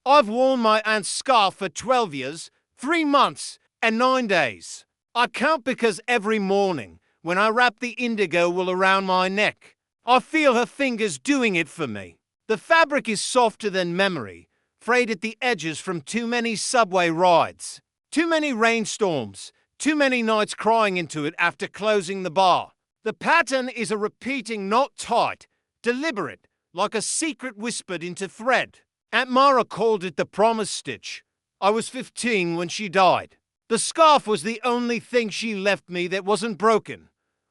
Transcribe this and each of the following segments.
I've worn my aunt's scarf for 12 years, 3 months, and 9 days. I count because every morning, when I wrap the indigo wool around my neck, I feel her fingers doing it for me. The fabric is softer than memory, frayed at the edges from too many subway rides, too many rainstorms, too many nights crying into it after closing the bar. The pattern is a repeating knot tight, deliberate, like a secret whispered into thread. Aunt Mara called it the promise stitch. I was 15 when she died. The scarf was the only thing she left me that wasn't broken.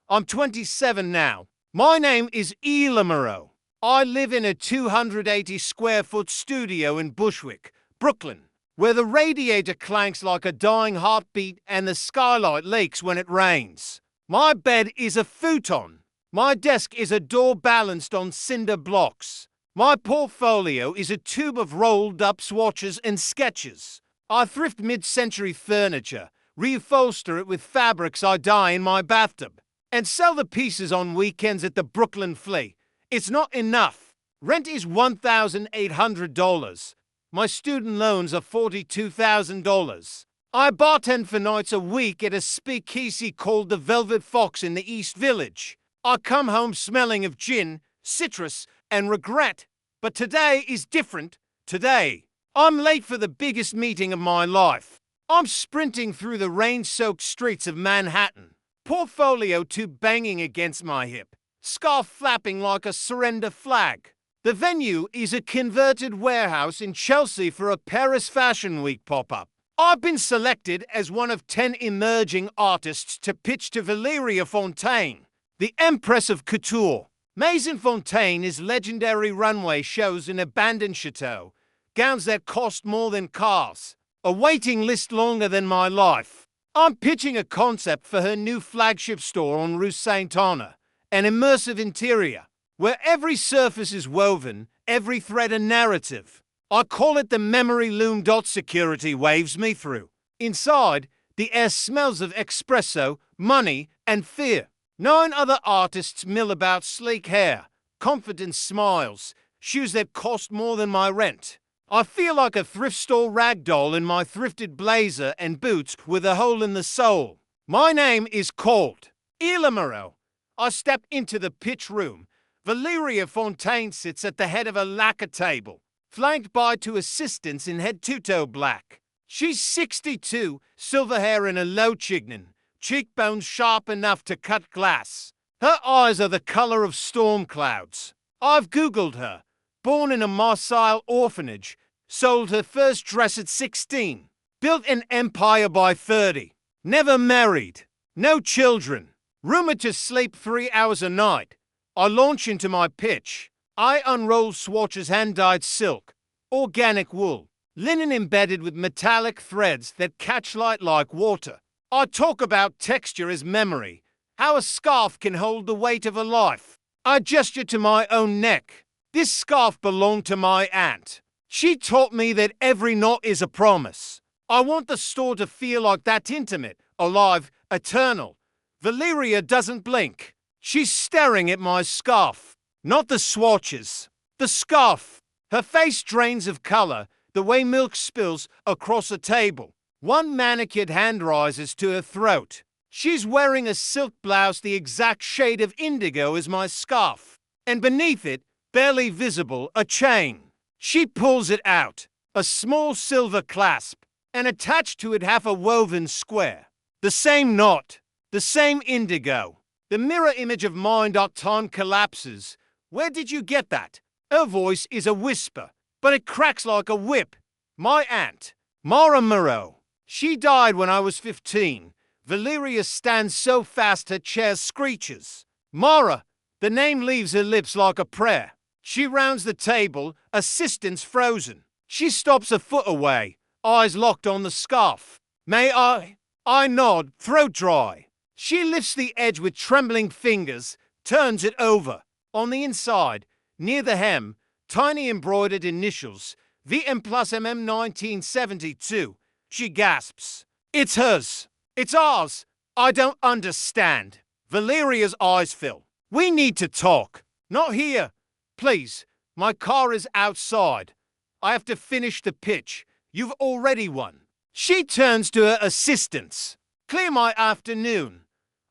I'm 27 now. My name is Billionaire. I live in a 280 square foot studio in Bushwick, Brooklyn, where the radiator clanks like a dying heartbeat and the skylight leaks when it rains. My bed is a futon. My desk is a door balanced on cinder blocks. My portfolio is a tube of rolled-up swatches and sketches. I thrift mid-century furniture, reupholster it with fabrics I dye in my bathtub, and sell the pieces on weekends at the Brooklyn Flea. It's not enough. Rent is $1,800. My student loans are $42,000. I bartend for nights a week at a speakeasy called the Velvet Fox in the East Village. I come home smelling of gin, citrus, and regret. But today is different. Today, I'm late for the biggest meeting of my life. I'm sprinting through the rain-soaked streets of Manhattan, portfolio tube banging against my hip, scarf flapping like a surrender flag. The venue is a converted warehouse in Chelsea for a Paris Fashion Week pop-up. I've been selected as one of 10 emerging artists to pitch to Valérie Fontaine, the Empress of Couture. Maison Fontaine is legendary runway shows in abandoned chateaux, gowns that cost more than cars, a waiting list longer than my life. I'm pitching a concept for her new flagship store on Rue Saint-Honor, an immersive interior, where every surface is woven, every thread a narrative. I call it the memory loom. Security waves me through. Inside, the air smells of espresso, money, and fear. 9 other artists mill about sleek hair, confident smiles, shoes that cost more than my rent. I feel like a thrift store rag doll in my thrifted blazer and boots with a hole in the sole. My name is called Billionaire. I step into the pitch room. Valérie Fontaine sits at the head of a lacquer table, flanked by 2 assistants in head to-toe black. She's 62, silver hair in a low chignon, cheekbones sharp enough to cut glass. Her eyes are the color of storm clouds. I've Googled her. Born in a Marseille orphanage, sold her first dress at 16, built an empire by 30, never married, no children, rumored to sleep 3 hours a night. I launch into my pitch. I unroll swatches hand-dyed silk, organic wool, linen embedded with metallic threads that catch light like water. I talk about texture as memory, how a scarf can hold the weight of a life. I gesture to my own neck. This scarf belonged to my aunt. She taught me that every knot is a promise. I want the store to feel like that, intimate, alive, eternal. Valérie doesn't blink. She's staring at my scarf, not the swatches. The scarf. Her face drains of color, the way milk spills across a table. One manicured hand rises to her throat. She's wearing a silk blouse the exact shade of indigo as my scarf. And beneath it, barely visible, a chain. She pulls it out. A small silver clasp. And attached to it half a woven square. The same knot. The same indigo. The mirror image of mine. Time collapses. Where did you get that? Her voice is a whisper, but it cracks like a whip. My aunt, Mara Moreau. She died when I was 15. Valérie stands so fast her chair screeches. Mara, the name leaves her lips like a prayer. She rounds the table, assistants frozen. She stops a foot away, eyes locked on the scarf. May I? I nod, throat dry. She lifts the edge with trembling fingers, turns it over. On the inside, near the hem, tiny embroidered initials, VM plus MM 1972. She gasps. It's hers. It's ours. I don't understand. Valeria's eyes fill. We need to talk. Not here. Please. My car is outside. I have to finish the pitch. You've already won. She turns to her assistants. Clear my afternoon.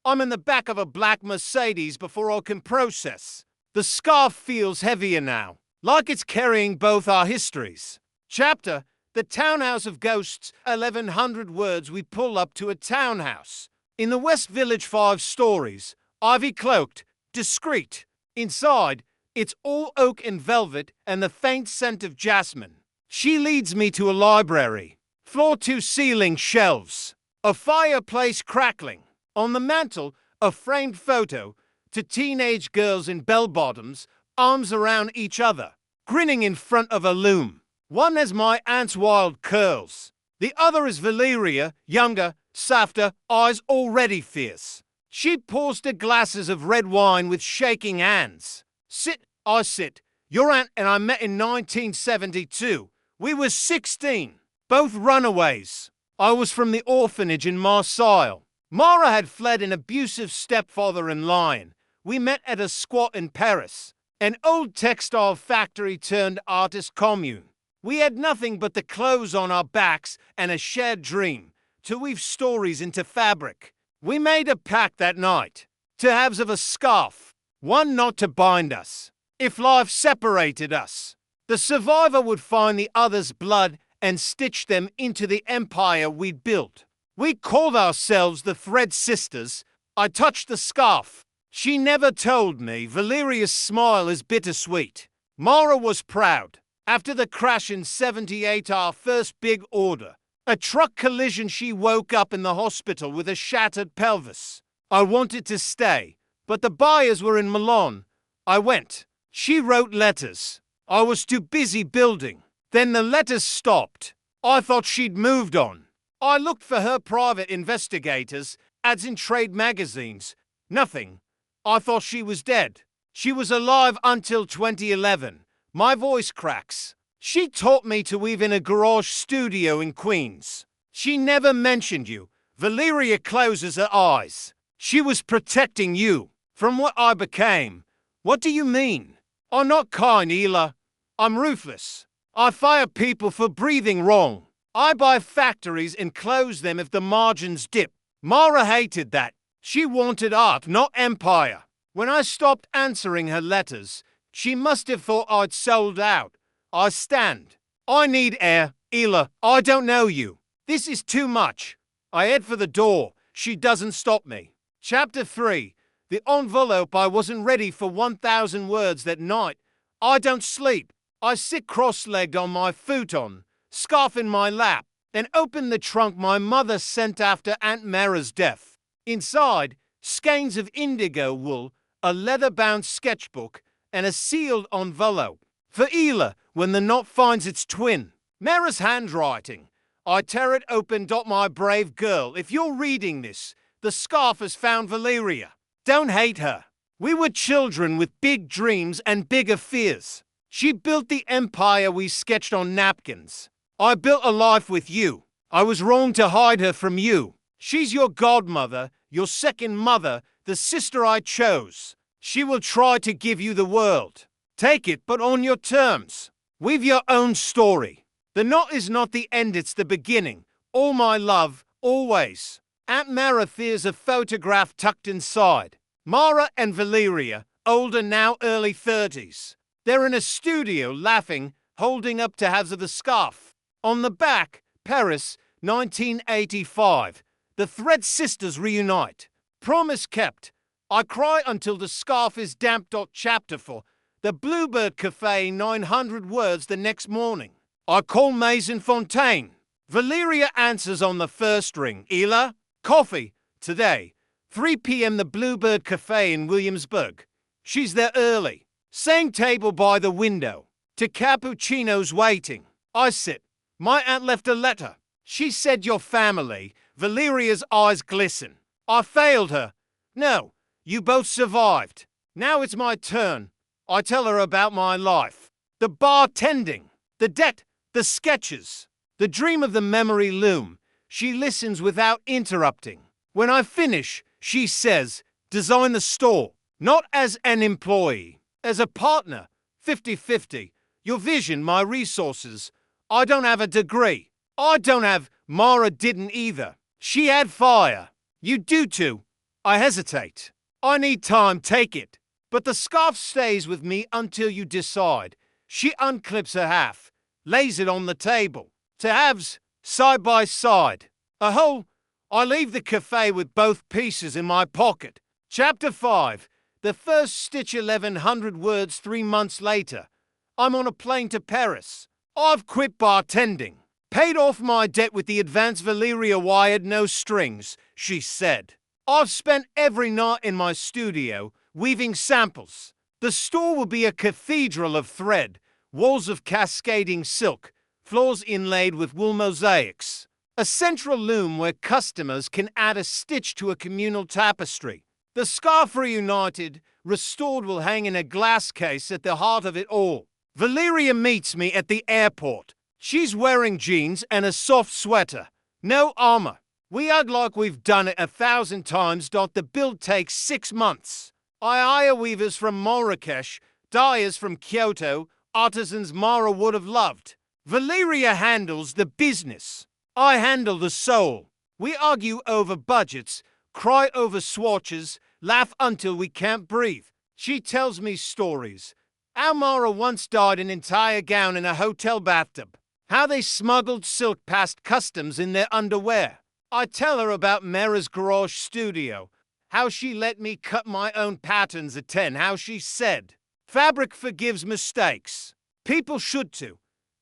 I'm in the back of a black Mercedes before I can process. The scarf feels heavier now, like it's carrying both our histories. Chapter: The Townhouse of Ghosts. 1100 words. We pull up to a townhouse. In the West Village, 5 stories. Ivy cloaked, discreet. Inside, it's all oak and velvet and the faint scent of jasmine. She leads me to a library. Floor-to-ceiling shelves. A fireplace crackling. On the mantel, a framed photo to teenage girls in bell-bottoms, arms around each other, grinning in front of a loom. One has my aunt's wild curls. The other is Valeria, younger, softer, eyes already fierce. She pours the glasses of red wine with shaking hands. Sit, I sit. Your aunt and I met in 1972. We were 16, both runaways. I was from the orphanage in Marseille. Mara had fled an abusive stepfather and lion. We met at a squat in Paris, an old textile factory turned artist commune. We had nothing but the clothes on our backs and a shared dream, to weave stories into fabric. We made a pact that night, to halves of a scarf, one not to bind us. If life separated us, the survivor would find the other's blood and stitch them into the empire we'd built. We called ourselves the Thread Sisters. I touched the scarf. She never told me. Valeria's smile is bittersweet. Mara was proud. After the crash in 78, our first big order, a truck collision, she woke up in the hospital with a shattered pelvis. I wanted to stay, but the buyers were in Milan. I went. She wrote letters. I was too busy building. Then the letters stopped. I thought she'd moved on. I looked for her private investigators, ads in trade magazines. Nothing. I thought she was dead. She was alive until 2011. My voice cracks. She taught me to weave in a garage studio in Queens. She never mentioned you. Valeria closes her eyes. She was protecting you from what I became. What do you mean? I'm not kind, Ela. I'm ruthless. I fire people for breathing wrong. I buy factories and close them if the margins dip. Mara hated that. She wanted art, not empire. When I stopped answering her letters, she must have thought I'd sold out. I stand. I need air. Ela, I don't know you. This is too much. I head for the door. She doesn't stop me. Chapter 3. The envelope. I wasn't ready for 1,000 words that night. I don't sleep. I sit cross-legged on my futon, scarf in my lap, then open the trunk my mother sent after Aunt Mara's death. Inside, skeins of indigo wool, a leather-bound sketchbook, and a sealed envelope. For Ela, when the knot finds its twin. Mara's handwriting. I tear it open. My brave girl, if you're reading this, the scarf has found Valeria. Don't hate her. We were children with big dreams and bigger fears. She built the empire we sketched on napkins. I built a life with you. I was wrong to hide her from you. She's your godmother, your second mother, the sister I chose. She will try to give you the world. Take it, but on your terms. Weave your own story. The knot is not the end, it's the beginning. All my love, always. Aunt Mara fears a photograph tucked inside. Mara and Valeria, older now, early 30s. They're in a studio, laughing, holding up to halves of the scarf. On the back, Paris, 1985. The Thread Sisters reunite. Promise kept. I cry until the scarf is damp. Chapter 4. The Bluebird Cafe. 900 words the next morning. I call Maison Fontaine. Valeria answers on the first ring. Ela? Coffee. Today. 3 p.m. The Bluebird Cafe in Williamsburg. She's there early. Same table by the window. To cappuccino's waiting. I sit. My aunt left a letter. She said your family. Valeria's eyes glisten. I failed her. No, you both survived. Now it's my turn. I tell her about my life. The bartending. The debt. The sketches. The dream of the memory loom. She listens without interrupting. When I finish, she says, design the store. Not as an employee. As a partner, 50-50. Your vision, my resources. I don't have a degree. I don't have. Mara didn't either. She had fire. You do too. I hesitate. I need time, take it. But the scarf stays with me until you decide. She unclips her half, lays it on the table. To halves, side by side. A whole. I leave the cafe with both pieces in my pocket. Chapter 5. The first stitch 1100 words 3 months later. I'm on a plane to Paris. I've quit bartending. Paid off my debt with the advance Valeria wired no strings, she said. I've spent every night in my studio weaving samples. The store will be a cathedral of thread, walls of cascading silk, floors inlaid with wool mosaics. A central loom where customers can add a stitch to a communal tapestry. The scarf reunited, restored will hang in a glass case at the heart of it all. Valeria meets me at the airport. She's wearing jeans and a soft sweater. No armor. We act like we've done it 1,000 times. The build takes 6 months. I hire weavers from Marrakesh, dyers from Kyoto, artisans Mara would have loved. Valeria handles the business. I handle the soul. We argue over budgets, cry over swatches, laugh until we can't breathe. She tells me stories. How Mara once dyed an entire gown in a hotel bathtub. How they smuggled silk past customs in their underwear. I tell her about Mara's garage studio. How she let me cut my own patterns at 10. How she said, fabric forgives mistakes. People should too.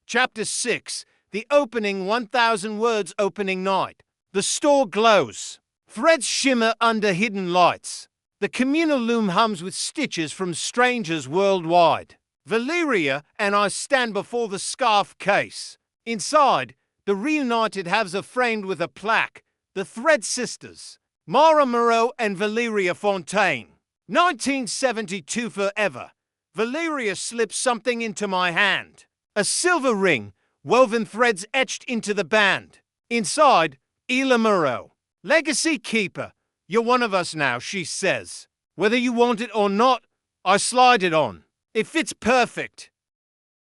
Chapter 6. The opening 1,000 words opening night. The store glows. Threads shimmer under hidden lights. The communal loom hums with stitches from strangers worldwide. Valeria and I stand before the scarf case. Inside, the reunited halves are framed with a plaque. The Thread Sisters. Mara Moreau and Valeria Fontaine. 1972 forever. Valeria slips something into my hand. A silver ring, woven threads etched into the band. Inside, Ela Moreau. Legacy keeper. You're one of us now, she says. Whether you want it or not, I slide it on. It fits perfect.